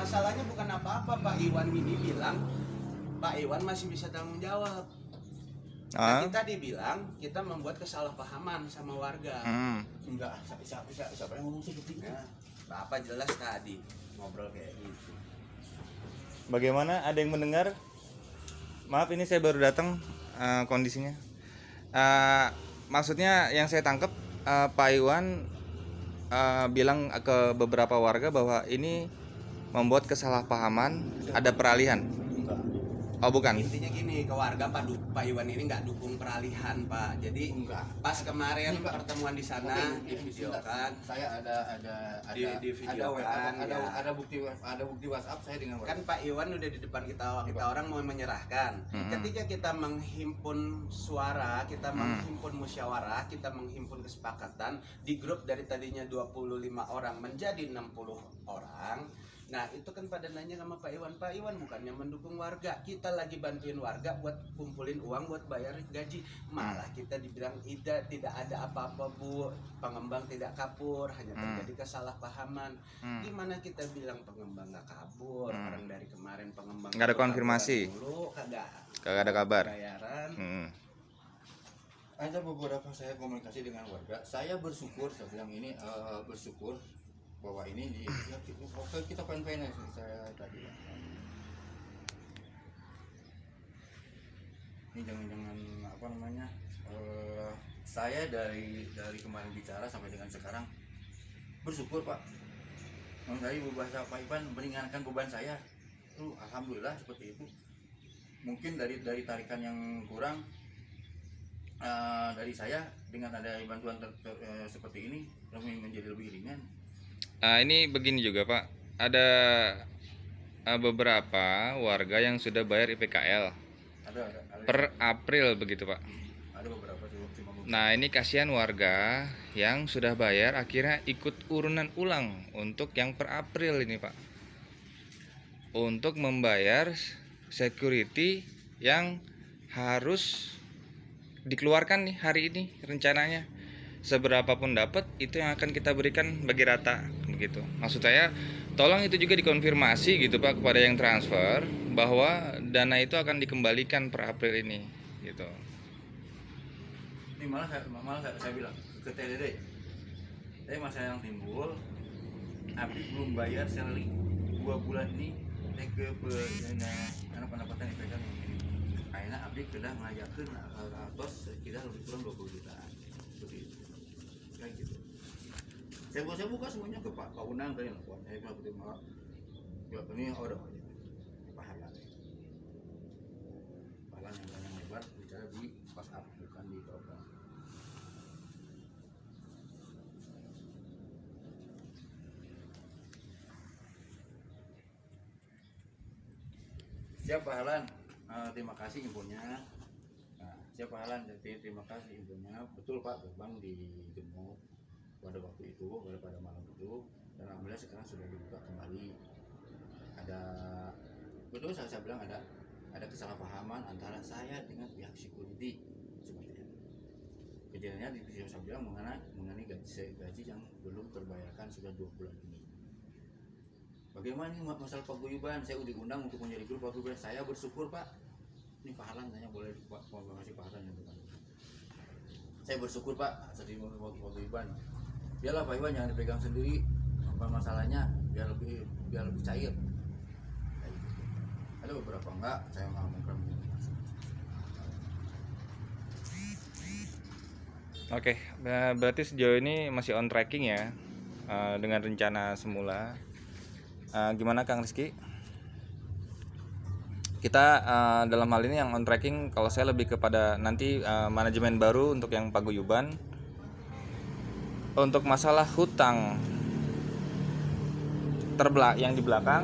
Masalahnya bukan apa-apa, Pak Iwan ini bilang Pak Iwan masih bisa tanggung jawab. Nah, kita dibilang kita membuat kesalahpahaman sama warga. Enggak, siapa yang ngomong seperti itu? Nah, Bapak jelas tadi ngobrol kayak gitu. Bagaimana? Ada yang mendengar? Maaf, ini saya baru datang kondisinya. Maksudnya yang saya tangkap Pak Iwan bilang ke beberapa warga bahwa ini membuat kesalahpahaman, ada peralihan. Oh bukan. Intinya gini, ke warga Pak Iwan ini nggak dukung peralihan, Pak. Jadi pas kemarin pertemuan di sana divideokan. Saya ada Divideokan, ada bukti WhatsApp saya dengan kan Pak Iwan udah di depan kita orang mau menyerahkan. Ketika kita menghimpun suara, kita menghimpun musyawarah, kita menghimpun kesepakatan di grup dari tadinya 25 orang menjadi 60 orang. Nah itu kan pada nanya sama Pak Iwan bukannya mendukung warga, kita lagi bantuin warga buat kumpulin uang buat bayar gaji, malah kita dibilang tidak ada apa-apa Bu, pengembang tidak kabur, hanya terjadi kesalahpahaman. Gimana kita bilang pengembang nggak kabur, orang dari kemarin pengembang nggak ada konfirmasi dulu, kagak ada kabar bayaran. Ada beberapa saya komunikasi dengan warga, saya bersyukur, saya bilang ini bersyukur bahwa ini kita fine-fine aja saya tadi. Ini jangan apa namanya, saya dari kemarin bicara sampai dengan sekarang bersyukur Pak. Dari bahasa Pak Iwan meringankan beban saya. Alhamdulillah seperti itu. Mungkin dari tarikan yang kurang dari saya dengan ada bantuan seperti ini kami menjadi lebih ringan. Ini begini juga Pak, ada beberapa warga yang sudah bayar IPKL Ada per April begitu Pak. Ada beberapa cuma. Nah ini kasihan warga yang sudah bayar akhirnya ikut urunan ulang untuk yang per April ini Pak, untuk membayar security yang harus dikeluarkan nih hari ini rencananya. Seberapapun dapat itu yang akan kita berikan bagi rata begitu. Maksud saya tolong itu juga dikonfirmasi gitu Pak kepada yang transfer bahwa dana itu akan dikembalikan per April ini gitu. Ini malah saya bilang ke TDD. Tapi masalah yang timbul, Abdi belum bayar salary 2 bulan ini ke karena pendapatan IPK yang ini. Akhirnya Abdi sudah ngajakin atas kita lebih kurang 20 jutaan. Seperti itu. Kayak gitu. Saya buka semuanya ke Pak Unang tadi lakukan. Saya bilang betul maaf. Ya ini order aja. Pak Halan. Pak Halan yang lebar bicara di WhatsApp bukan di telepon. Siap Pak Halan, terima kasih infonya. Nah, siap Pak Halan, terima kasih infonya. Betul Pak, gerbang digembok pada waktu itu, pada malam itu, dan alhamdulillah sekarang sudah dibuka kembali. Ada, betul saya bilang ada kesalahpahaman antara saya dengan pihak security seperti itu. Kejadiannya di saya bilang mengenai gaji yang belum terbayarkan sudah 2 bulan ini. Bagaimana ini masalah paguyuban? Saya udah diundang untuk menjadi grup paguyuban. Saya bersyukur Pak. Ini Pak Halan tanya boleh kasih Pak Halan yang bukan. Saya bersyukur Pak jadi paguyuban. Biarlah Pak Iwan jangan dipegang sendiri. Apa masalahnya? Biar lebih cair. Ada beberapa enggak saya ngomongkan. Oke, berarti sejauh ini masih on tracking ya dengan rencana semula. Gimana Kang Rizky? Kita dalam hal ini yang on tracking, kalau saya lebih kepada nanti manajemen baru untuk yang paguyuban. Untuk masalah hutang yang di belakang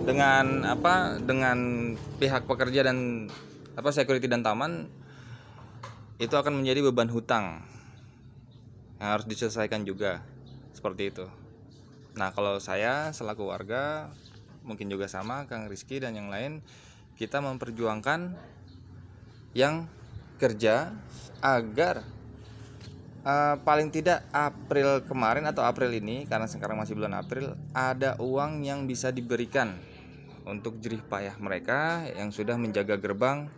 dengan pihak pekerja dan security dan taman, itu akan menjadi beban hutang yang harus diselesaikan juga seperti itu. Nah kalau saya selaku warga, mungkin juga sama Kang Rizky dan yang lain, kita memperjuangkan yang kerja agar paling tidak April kemarin atau April ini, karena sekarang masih bulan April, ada uang yang bisa diberikan untuk jerih payah mereka yang sudah menjaga gerbang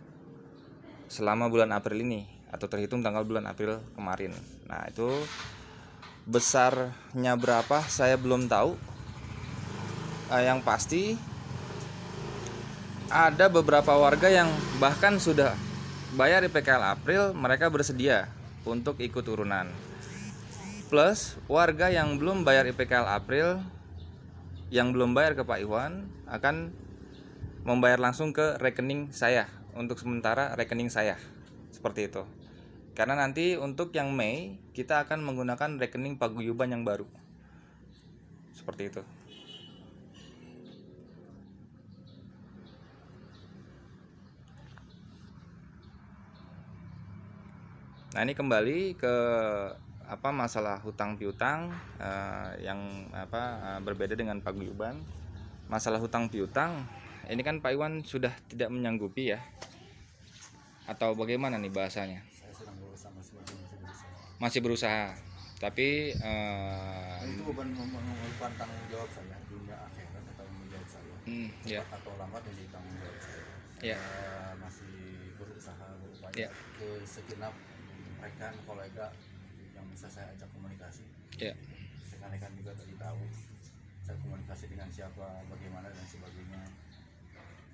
selama bulan April ini atau terhitung tanggal bulan April kemarin. Nah, itu besarnya berapa saya belum tahu. Yang pasti ada beberapa warga yang bahkan sudah bayar IPKL April, mereka bersedia untuk ikut urunan. Plus warga yang belum bayar IPKL April, yang belum bayar ke Pak Iwan, akan membayar langsung ke rekening saya. Untuk sementara rekening saya, seperti itu. Karena nanti untuk yang Mei kita akan menggunakan rekening paguyuban yang baru, seperti itu. Nah, ini kembali ke masalah hutang piutang yang berbeda dengan paguyuban. Masalah hutang piutang ini kan Pak Iwan sudah tidak menyanggupi ya, atau bagaimana nih bahasanya? Saya sedang berusaha, Masih berusaha, tapi itu beban tanggung jawab saya, dunia akhirat atau tanggung jawab saya. Ya. Atau lambat menjadi tanggung jawab saya. Ya. Saya masih berusaha berupaya Ya. ke segenap rekan kolega yang bisa saya ajak komunikasi. Ya. Rekan-rekan juga tadi tahu saya komunikasi dengan siapa, bagaimana dan sebagainya.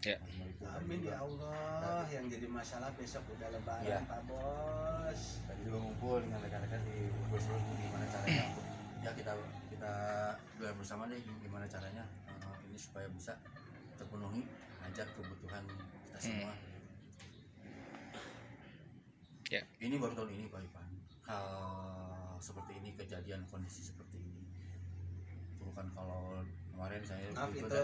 Ya. Amin ya Allah. Yang jadi masalah besok udah lebaran, Ya. Pak Bos. Tadi juga ngumpul dengan rekan-rekan di Bosro gimana caranya untuk ya kita belajar bersama deh gimana caranya ini supaya bisa terpenuhi hajat kebutuhan kita semua. Ya. Ini baru tahun ini Pak Ivan, hal seperti ini, kejadian kondisi seperti ini. Bukan kalau kemarin saya Maaf itu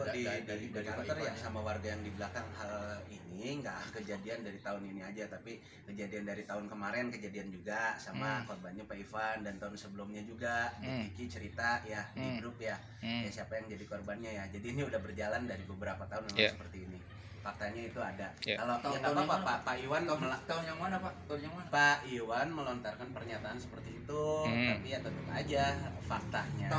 dari kantor ya sama warga yang di belakang, hal ini nggak kejadian dari tahun ini aja, tapi kejadian dari tahun kemarin, kejadian juga sama korbannya Pak Ivan, dan tahun sebelumnya juga Kiki cerita ya di grup ya, ya siapa yang jadi korbannya ya. Jadi ini udah berjalan dari beberapa tahun memang seperti ini. Faktanya itu ada. Kalau ya nggak apa-apa Pak Iwan tahun yang mana Pak? Tahun yang mana? Pak Iwan melontarkan pernyataan seperti itu, tapi ya tetap aja faktanya.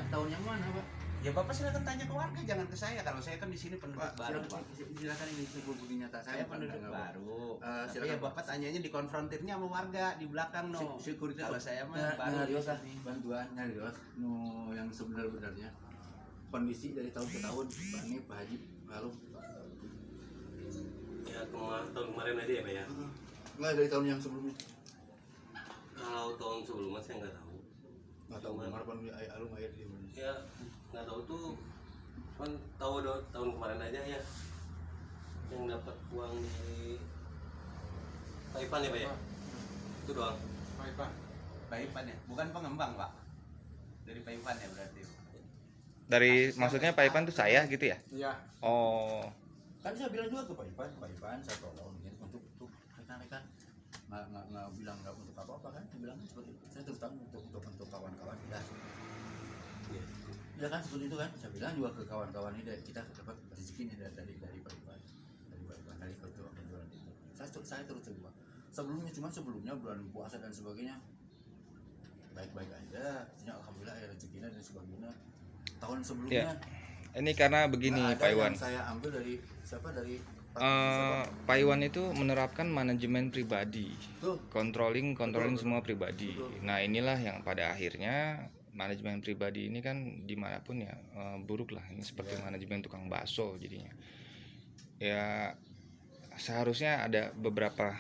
Tahun yang mana Pak? Ya Bapak silakan tanya ke warga, jangan ke saya. Kalau saya kan di sini penduduk baru. Silakan ini sebut bukti nyata Saya bukan penduduk dengar, baru. Tapi silakan, ya Bapak tanyanya dikonfrontirnya sama warga di belakang no. Security Kalau saya mah baru di sini. bantuan nyarios no yang sebenar-benarnya kondisi dari tahun ke tahun Pak ini Pak Haji lalu Ya tahun kemarin aja ya Pak ya. nggak dari tahun yang sebelumnya Kalau tahun sebelumnya saya nggak tahu. nggak tahu harapan alung air di mana Ya nggak tahu tuh. Cuman tahu tahun kemarin aja ya yang dapat uang di Pak Ipan ya Pak ya. Itu doang. Pak Ivan ya, bukan pengembang Pak. Dari Pak Ivan ya berarti. Dari maksudnya Pak Ipan tuh saya gitu ya? iya Oh. kan saya bilang juga ke Pak Ipan saya tolong gitu untuk rekan-rekan nggak bilang nggak untuk apa kan saya bilang seperti itu. Saya terus terang untuk kawan-kawan udah ya kan seperti itu kan saya bilang juga ke kawan-kawan ini kita dapat rezeki nih dari Pak Ipan dari penjualan itu saya terus terima sebelumnya bulan puasa dan sebagainya baik-baik aja alhamdulillah ya rezekinya dan sebagainya tahun sebelumnya Ini karena begini Pak Iwan. saya ambil dari siapa dari Pak Iwan itu menerapkan manajemen pribadi, Tuh. controlling Betul. semua pribadi. Betul. Nah, inilah yang pada akhirnya manajemen pribadi ini kan dimanapun ya buruk lah. Ini seperti manajemen tukang bakso jadinya. Ya seharusnya ada beberapa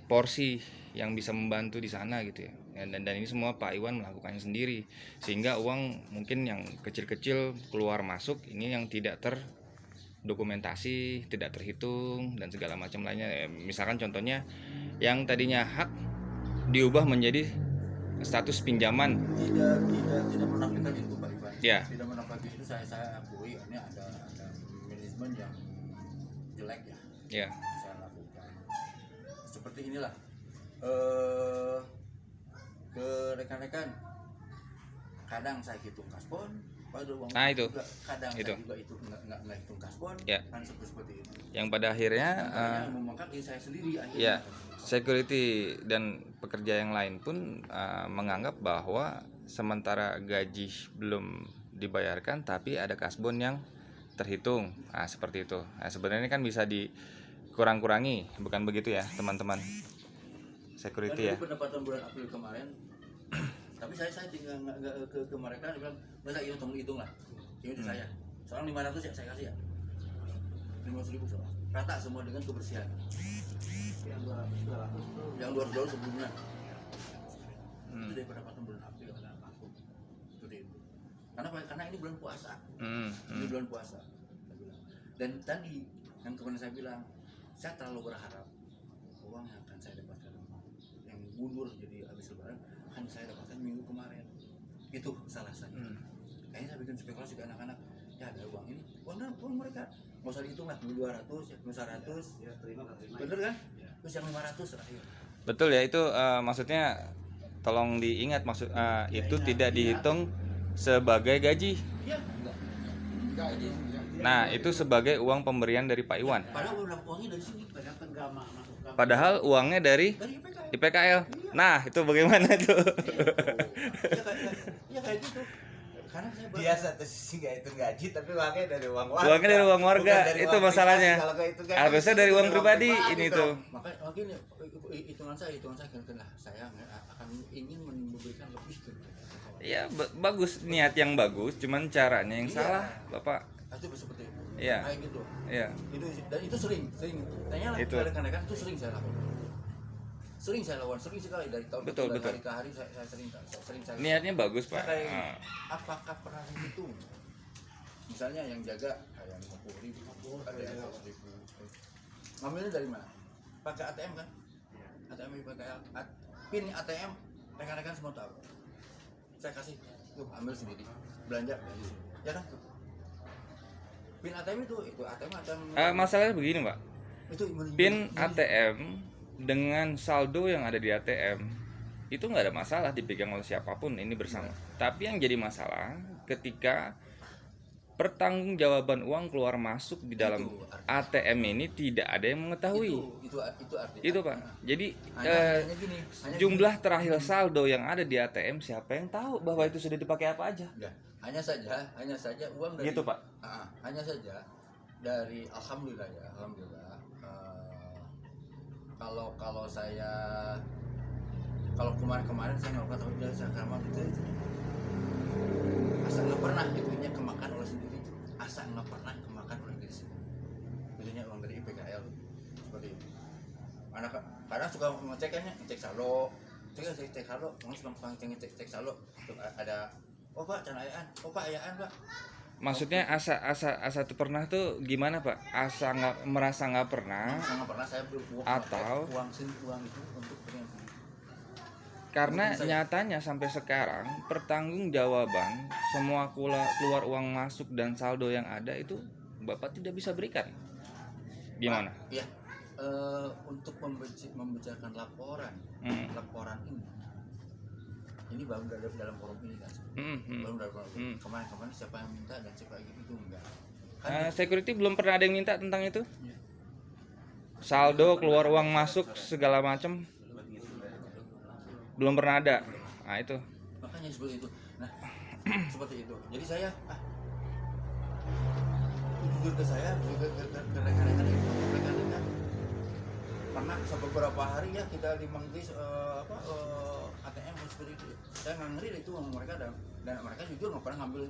porsi yang bisa membantu di sana gitu ya. Dan ini semua Pak Iwan melakukannya sendiri, sehingga uang mungkin yang kecil-kecil keluar masuk ini yang tidak terdokumentasi, tidak terhitung dan segala macam lainnya. Misalkan contohnya yang tadinya hak diubah menjadi status pinjaman. Tidak menafikan itu Pak Ivan. Ya. Tidak menafikan itu saya akui ini ada manajemen yang jelek ya. Ya. Saya lakukan. Seperti inilah. Ke rekan-rekan kadang saya hitung kaspon, pada uang Nah, itu. kadang Itu. saya juga itu nggak hitung kasbon Ya. kan seperti itu. Yang pada akhirnya Makanya membengkak diri saya sendiri akhirnya. ya security dan pekerja yang lain pun menganggap bahwa sementara gaji belum dibayarkan tapi ada kasbon yang terhitung. Nah, seperti itu. Nah, sebenarnya kan bisa dikurang-kurangi, bukan begitu ya, teman-teman? Security ya. Dan dari pendapatan bulan April kemarin, tapi saya tinggal nggak ke mereka, dia bilang masa hitung lah, itu saya. Soalnya 500 ya saya kasih ya, 500.000 soalnya. Rata semua dengan kebersihan. Yang 200 sebelumnya. Itu dari pendapatan bulan April ada masuk. Seperti itu. Karena ini bulan puasa. Ini bulan puasa. Saya bilang. Dan tadi yang kemarin saya bilang, saya terlalu berharap uang yang akan saya dapatkan yang mundur jadi habis lebaran akan saya dapatkan minggu kemarin. Itu salah saya. Kayaknya saya bikin spekulasi ke anak-anak, ya ada uang ini, uang mereka nggak usah dihitung lah, 200 ya, 100 ya, bener kan? Terus yang 500 terakhir. Betul ya, itu maksudnya tolong diingat, itu tidak dihitung sebagai gaji. Iya, enggak. Nah, itu sebagai uang pemberian dari Pak Iwan. Padahal uangnya dari sini, Padahal uangnya dari dari IPK. IPKL. Nah, itu bagaimana tuh? Iya kayak gitu. Karena saya Dia satu sisi nggak hitung gaji tapi uangnya dari uang warga. Uangnya dari uang warga, Bukan dari itu uang masalahnya. pribadi. Kalau nggak hitung gaji, Harusnya dari uang pribadi ini dong. tuh. makanya gini, hitungan saya lah saya akan ingin memberikan lebih ke Ya, bagus, niat yang bagus, cuman caranya yang Iya. salah, Bapak. itu seperti itu. Iya. Kayak gitu. Iya. Dan itu sering. Tanya lah Itu. rekan-rekan itu sering saya lakukan. Sering sekali dari tahun Betul, ke tahun, betul. hari ke hari saya sering saya Niatnya bagus, Pak. Saya kayak Ah. apakah pernah dihitung? Misalnya yang jaga kayak 50.000, ada yang 100.000. Ngambilnya dari mana? Pakai ATM kan? ATM pakai PIN ATM, rekan-rekan semua tahu. Saya kasih, yuk ambil sendiri, belanja ya kan? PIN ATM itu ATM. Masalahnya begini, Pak. Itu PIN ATM dengan saldo yang ada di ATM itu nggak ada masalah dipegang oleh siapapun ini bersama. Tapi yang jadi masalah ketika pertanggungjawaban uang keluar masuk di dalam Itu artinya. ATM ini tidak ada yang mengetahui. Itu artinya. Itu, Pak. Jadi Hanya gini, jumlah terakhir saldo yang ada di ATM siapa yang tahu bahwa itu sudah dipakai apa aja? Ya, hanya saja uang dari Gitu, Pak. Hanya saja dari alhamdulillah kalau kemarin saya nggak tahu dari Sakramat itu asa nggak pernah itunya kemakan oleh sendiri, asa nggak pernah kemakan oleh diri sendiri. Itunya uang dari IPKL seperti itu. Anak kadang suka ngecek saldo, cek saldo, suka ngecek saldo. Ada Pak ayaan, Pak ayaan Pak. Maksudnya asa tuh pernah tuh gimana, Pak? Asa nggak merasa nggak pernah Nggak pernah saya beruang Atau- uang itu untuk beri yang sendiri. karena Mungkin saya- nyatanya sampai sekarang pertanggungjawaban semua keluar uang masuk dan saldo yang ada itu Bapak tidak bisa berikan. Gimana? Ya, untuk membicarakan laporan ini baru dalam forum ini kan. Baru dalam forum ini. Kemarin siapa yang minta dan siapa yang itu enggak. Kan Security belum pernah ada yang minta tentang itu. Iya. Saldo keluar uang masuk segala macam belum pernah ada. Nah itu. makanya seperti itu. Nah, seperti itu. Jadi saya jujur ke saya juga ke rekan-rekan pernah beberapa hari ya kita dimangkis ATM seperti itu. Saya nggak ngeri itu mereka dan mereka jujur nggak pernah ngambil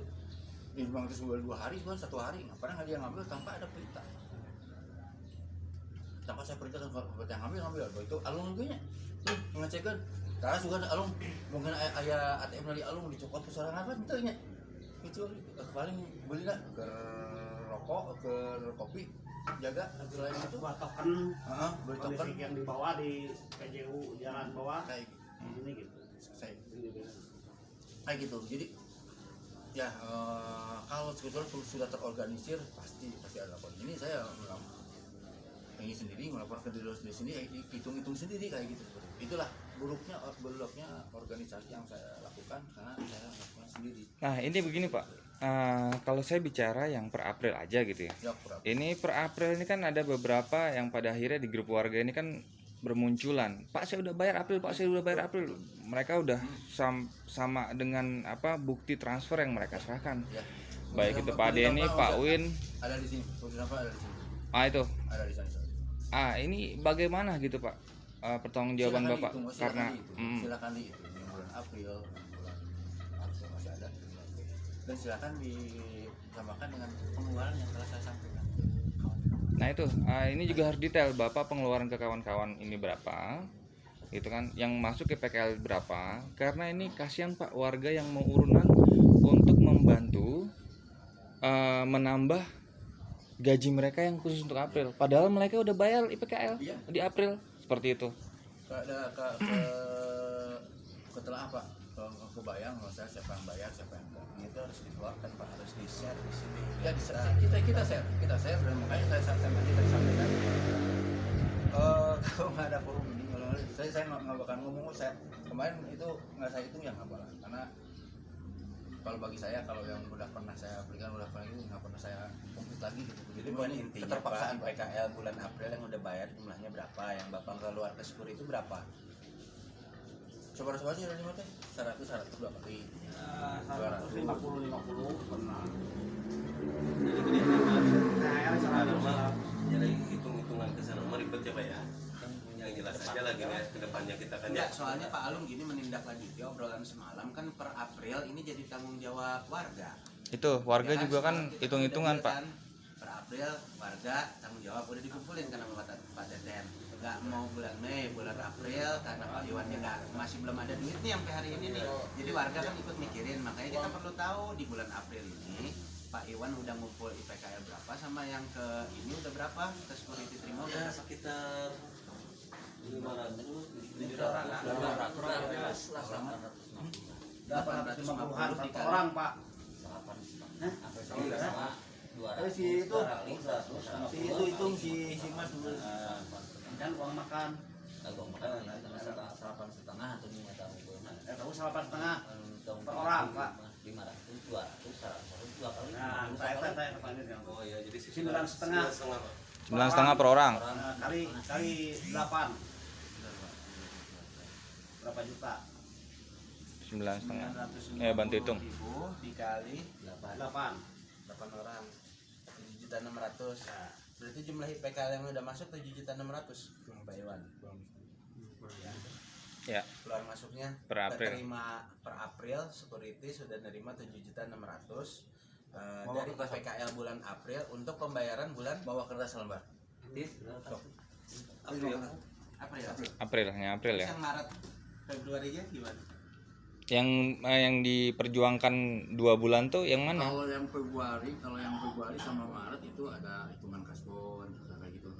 di dimangkis 2 hari, cuma 1 hari nggak pernah dia ngambil tanpa ada perintah. Tanpa saya perintahkan kalau yang ngambil itu alung nya ngecekkan. Karena juga alung mungkin ayah ATM dari alung dicokot ke seorang apa nya itu paling beli lah ke rokok ke kopi jaga selain itu token beli kondisi token yang dibawa di PJU jalan bawah kayak ini gitu. saya kayak gitu. Jadi ya kalau sebetulnya sudah terorganisir pasti ada laporan. Ini saya ini sendiri melaporkan diri sendiri, hitung-hitung sendiri kayak gitu. Itulah buruknya organisasi yang saya lakukan karena saya lakukan sendiri. Nah ini begini Pak, kalau saya bicara yang per April aja gitu ya. Ya, kurang. Ini per April ini kan ada beberapa yang pada akhirnya di grup warga ini kan bermunculan. Pak saya udah bayar April, Pak saya udah bayar April. Mereka udah sama dengan apa bukti transfer yang mereka serahkan. Ya. Baik itu Pak Denny, Pak Win. Ada di sini. Beberapa ada di sini. Itu. Ada di sana. Ini bagaimana gitu Pak? Pertanggungjawaban Silakan Bapak dihitung, karena silakan dihitung yang bulan April, yang bulan April masih ada, dan silakan disamakan dengan pengeluaran yang telah saya sampaikan. nah itu ini juga harus detail Bapak pengeluaran ke kawan-kawan ini berapa gitu kan, yang masuk ke PKL berapa, karena ini kasihan Pak warga yang mau urunan untuk membantu menambah gaji mereka yang khusus untuk April, padahal mereka udah bayar IPKL Iya. di April seperti itu. Setelah apa? Kebayang nggak saya siapa yang bayar, siapa yang enggak. Itu harus dikeluarkan Pak, harus di share di sini. Ya kita share dan makanya saya sampaikan. Kalau nggak ada forum ini, saya nggak bakal ngomong. Saya kemarin itu nggak saya hitung yang apa, karena kalau bagi saya kalau yang udah pernah saya berikan udah pernah itu nggak pernah saya komplit lagi gitu. Jadi poin intinya Pak, keterpaksaan Pak. PKL bulan April yang udah bayar jumlahnya berapa, yang Bapak keluar ke Spur itu berapa? Coba-coba aja dari mana? 100 dua kali. 150 pernah. Jadi hitung-hitungan ke sana mah ribet ya Pak ya. Yang jelas aja lagi ya ke depannya kita kan Enggak, soalnya Pak Alung gini menindaklanjuti obrolan semalam kan per April ini jadi tanggung jawab warga. Itu warga Ya juga kan soal kita hitung-hitungan udah Pak. bilang, per April warga tanggung jawab udah dikumpulin karena Pak Deden. Enggak mau bulan Mei, bulan April karena Pak Iwannya masih belum ada duit nih sampai hari ini nih. Jadi warga kan ikut mikirin, makanya kita perlu tahu di bulan April ini Pak Iwan udah ngumpul IPKL berapa sama yang ke ini udah berapa, ke security terima udah ya berapa? sekitar 500 850-an per orang Pak. Si itu hitung si Mas dulu. Dan uang makan. Tahu 8,5 per orang Pak. Nah, saya kepanggil yang oh ya jadi 9,5. 9,5 per orang. Kali 8. Berapa juta? 9,5. Ya bantu hitung. 950.000 dikali 8. 8 orang 7.600.000. Berarti jumlah IPKL yang udah masuk 7.600.000 Pak Iwan. Ya. Keluar masuknya Per April. terima per April security sudah nerima 7.600.000 dari IPKL bulan April untuk pembayaran bulan Bawa kertas lembar. April. April ya. Yang Maret Februari aja gimana? Yang diperjuangkan 2 bulan tuh yang mana? Kalau yang Februari sama Maret itu ada hitungan kasbon kayak gitu.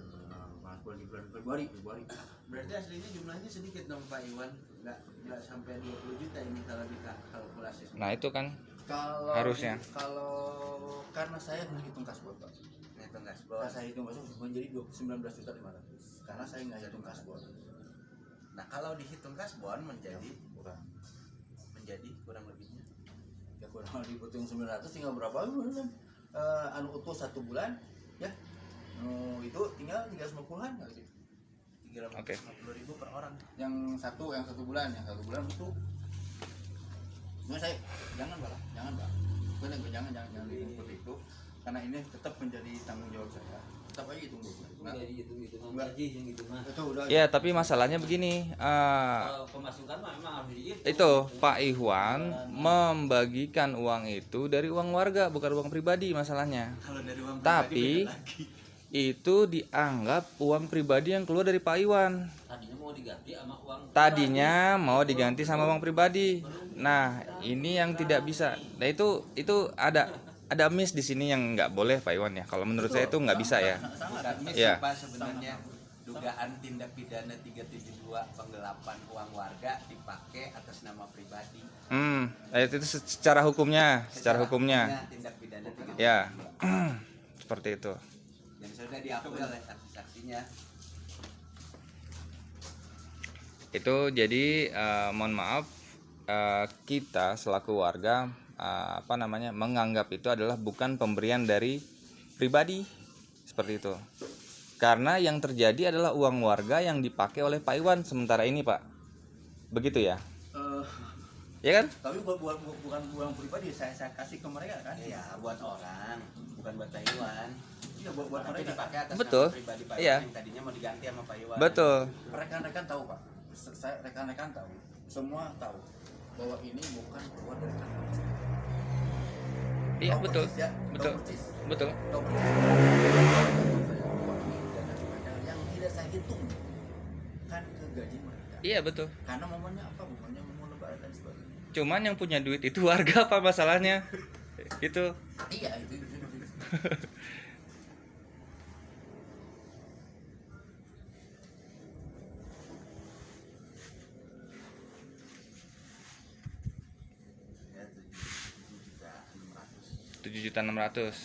Kasbon di bulan Februari. Berarti aslinya jumlahnya sedikit dong Pak Iwan, nggak sampai 20 juta ini kalau dikalkulasi. Nah itu kan Kalau harusnya. Kalau karena saya menghitung kasbon Pak. Ngitung kasbon. Karena saya hitung kasbon menjadi 19.500.000 karena saya nggak hitung kasbon. Nah kalau dihitung kasbon menjadi Kurang kurang lebihnya ya kurang dihitung 900 tinggal berapa bulan? Anu utuh 1 bulan ya. Itu tinggal 350-an kali. 350.000 per orang. Yang satu bulan itu cuma saya jangan Bukan jangan seperti itu karena ini tetap menjadi tanggung jawab saya, tetap aja hitung dulu. Itu udah Ya tapi masalahnya begini, pemasukan mah emang harus dihitung. itu Pak Iwan membagikan uang itu dari uang warga bukan uang pribadi masalahnya. Kalau dari uang Tapi pribadi beda lagi. itu dianggap uang pribadi yang keluar dari Pak Iwan. Tadinya mau diganti sama uang pribadi. Nah, ini yang tidak bisa. Nah, itu ada miss di sini yang nggak boleh Pak Iwan ya. Kalau menurut saya itu nggak bisa ya. Bukan miss Iya. Pak sebenarnya dugaan tindak pidana 372 penggelapan uang warga dipakai atas nama pribadi. Itu secara hukumnya, tindak tindak pidana 372. ya. Seperti itu. Dan sudah diakui oleh saksi-saksinya nantinya. Itu jadi mohon maaf, kita selaku warga menganggap itu adalah bukan pemberian dari pribadi seperti itu. Karena yang terjadi adalah uang warga yang dipakai oleh Pak Iwan sementara ini, Pak. Begitu ya? Ya kan? Tapi bukan uang pribadi, saya kasih ke mereka kan. Ya buat orang, bukan buat Pak Iwan. Iya, buat Tapi mereka. dipakai atas Betul. nama pribadi Pak Iya. Iwan yang tadinya mau diganti sama Pak Iwan. Betul. Rekan-rekan tahu Pak, saya rekan-rekan tahu, semua tahu bahwa ini bukan keluar dari kantor saya. Iya, Tahu betul. persis ya? Betul. Tahu persis. Betul. Tahu persis. Bahwa ini dana yang tidak saya hitung kan ke gaji mereka. Iya, betul. Karena momennya apa? Momennya mau lebaran dan sebagainya. Cuman yang punya duit itu warga, apa masalahnya? Itu. Iya, itu. Ya, 7.600.000 7.600.000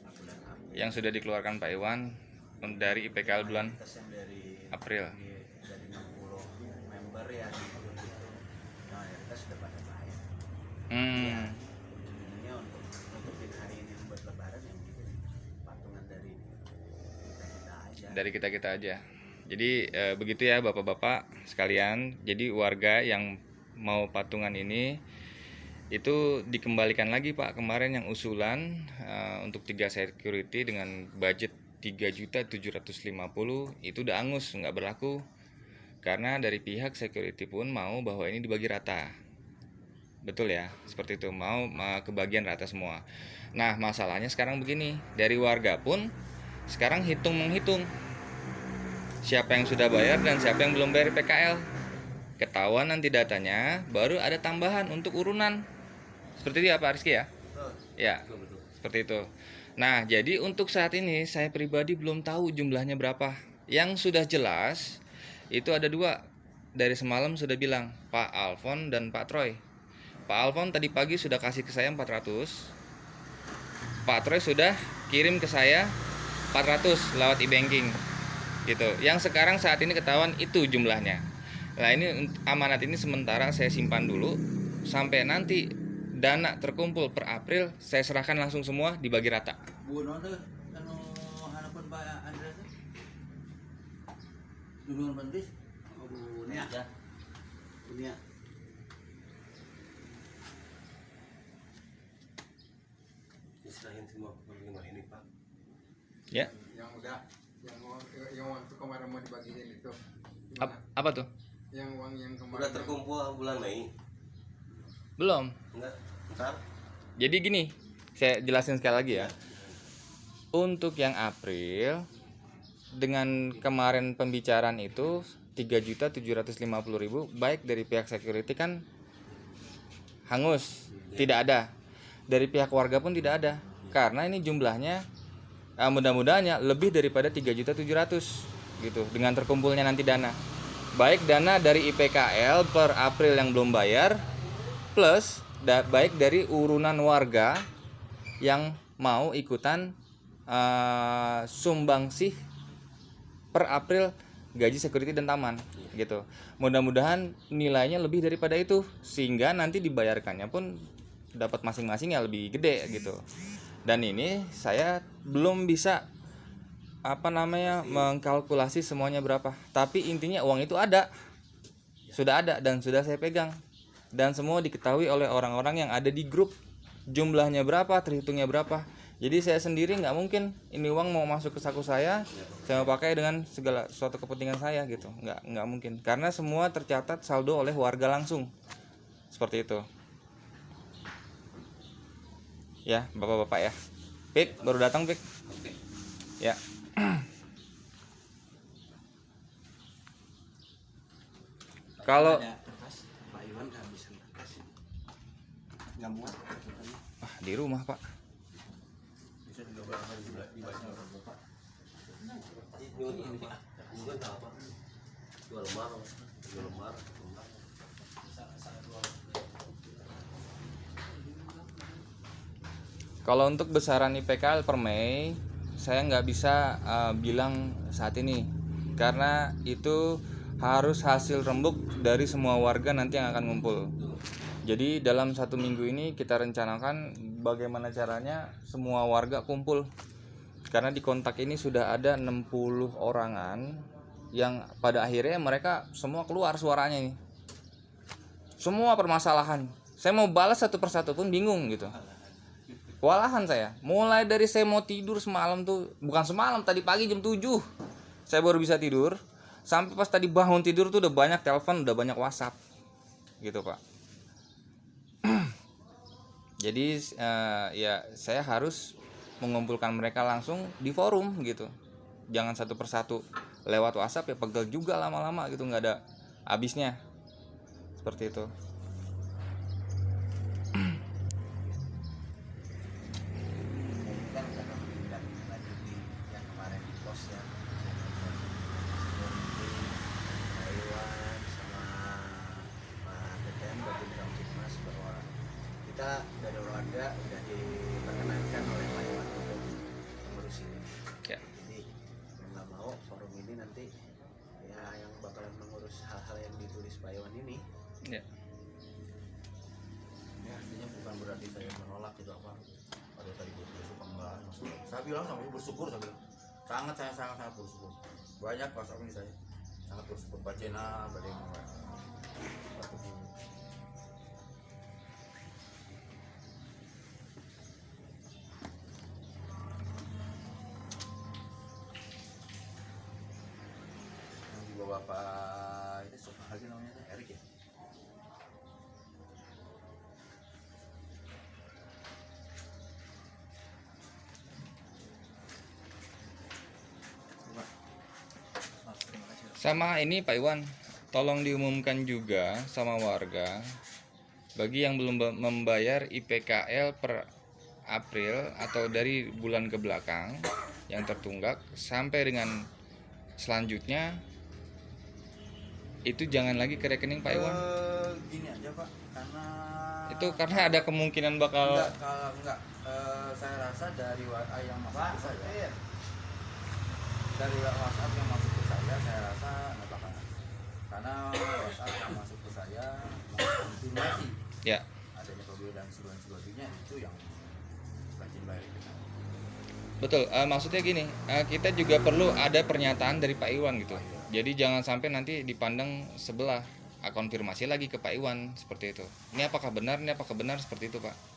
bulan April. yang sudah dikeluarkan Pak Iwan dari IPKL bulan Mayoritas yang dari April. dari 60 member ya 60 itu. Nah, mayoritas sudah pada bayar. Ya, ujung-ujungnya untuk nutupin hari ini buat lebaran yang gitu patungan dari kita aja. Dari kita aja. Jadi begitu ya Bapak-bapak sekalian. Jadi warga yang mau patungan ini itu dikembalikan lagi Pak, kemarin yang usulan untuk 3 security dengan budget 3.750.000 itu udah angus, nggak berlaku karena dari pihak security pun mau bahwa ini dibagi rata. Betul ya, seperti itu, mau kebagian rata semua. Nah masalahnya sekarang begini, dari warga pun sekarang menghitung siapa yang sudah bayar dan siapa yang belum bayar PKL. Ketahuan nanti datanya, baru ada tambahan untuk urunan. Seperti itu ya Pak Rizky ya? Ya, seperti itu. Nah, jadi untuk saat ini saya pribadi belum tahu jumlahnya berapa. Yang sudah jelas itu ada 2. Dari semalam sudah bilang Pak Alfon dan Pak Troy. Pak Alfon tadi pagi sudah kasih ke saya 400. Pak Troy sudah kirim ke saya 400 lewat e-banking. Gitu. Yang sekarang saat ini ketahuan itu jumlahnya. Nah, ini amanat ini sementara saya simpan dulu sampai nanti dana terkumpul per April saya serahkan langsung semua dibagi rata. Bu Nonto, anu hanapan Pak Andres duluan bantis. Oh, Bu Nia. Ya. Bu Nia. Diserahin semua penerima ini Pak. Ya. Yang udah yang waktu kemarin mau dibagiin itu Apa tuh? yang uang yang kemarin Udah terkumpul bulan Mei. Belum. Enggak, ntar. Jadi gini, saya jelasin sekali lagi ya. Untuk yang April dengan kemarin pembicaraan itu 3.750.000 baik dari pihak security kan hangus, tidak ada. Dari pihak warga pun tidak ada. Karena ini jumlahnya mudah-mudahannya lebih daripada 3.700.000 gitu dengan terkumpulnya nanti dana. Baik dana dari IPKL per April yang belum bayar plus baik dari urunan warga yang mau ikutan sumbangsih per April gaji security dan taman gitu. Mudah-mudahan nilainya lebih daripada itu sehingga nanti dibayarkannya pun dapat masing-masing ya lebih gede gitu. Dan ini saya belum bisa mengkalkulasi semuanya berapa. Tapi intinya uang itu ada. Sudah ada dan sudah saya pegang. Dan semua diketahui oleh orang-orang yang ada di grup. Jumlahnya berapa, terhitungnya berapa. Jadi saya sendiri nggak mungkin ini uang mau masuk ke saku saya mau pakai dengan segala suatu kepentingan saya gitu. Nggak mungkin. Karena semua tercatat saldo oleh warga langsung. Seperti itu. Ya, Bapak-bapak ya. Pik, baru datang Pik. Ya. Kalau Ada kertas, Pak Iwan kehabisan kertas. Nggak muat. di rumah Pak. Bisa digambarkan dibaca orang Bapak. Ini apa? 2 lembar. 2 lembar. Kalau untuk besaran IPKL per Mei saya nggak bisa bilang saat ini, karena itu harus hasil rembuk dari semua warga nanti yang akan ngumpul. Jadi dalam 1 minggu ini kita rencanakan bagaimana caranya semua warga kumpul, karena di kontak ini sudah ada 60 orangan yang pada akhirnya mereka semua keluar suaranya nih, semua permasalahan. Saya mau balas satu persatu pun bingung gitu. Kewalahan saya. Mulai dari saya mau tidur semalam tuh, bukan semalam, tadi pagi jam 7 saya baru bisa tidur. Sampai pas tadi bangun tidur tuh udah banyak telepon, udah banyak WhatsApp. Gitu, Pak. Jadi ya saya harus mengumpulkan mereka langsung di forum gitu. Jangan satu persatu lewat WhatsApp, ya pegel juga lama-lama gitu, nggak ada habisnya. Seperti itu. Kan karena menindaklanjuti yang kemarin di pos ya, Taiwan sama Pak TTM dari Kamtipmas, bahwa kita dari warga udah diperkenankan oleh Pak Iwan untuk mengurus ini. Ya. Jadi mau nggak mau forum ini nanti ya yang bakalan mengurus hal-hal yang ditulis Pak Iwan ini. Ya. Ini artinya bukan berarti saya menolak gitu apa. Pada tadi bersyukur enggak. Saya bilang sama bersyukur, saya bilang. Saya sangat bersyukur. Banyak WhatsApp ini saya. Sangat bersyukur. Bacena, bagaimana. Bapak itu siapa lagi namanya? Erik ya? Sama ini Pak Iwan, tolong diumumkan juga sama warga bagi yang belum membayar IPKL per April atau dari bulan ke belakang yang tertunggak sampai dengan selanjutnya itu jangan lagi ke rekening Pak Iwan. Gini aja Pak, Itu karena ada kemungkinan bakal enggak. Saya rasa dari WA yang masuk ke saya, dari WhatsApp yang masuk ke saya rasa nggak bakal. Karena WhatsApp yang masuk ke saya mengkonfirmasi ya. adanya perbedaan sebelumnya itu yang rajin bayar itu. Betul, maksudnya gini, kita juga perlu ada pernyataan dari Pak Iwan gitu. Jadi jangan sampai nanti dipandang sebelah, konfirmasi lagi ke Pak Iwan seperti itu. Ini apakah benar seperti itu Pak?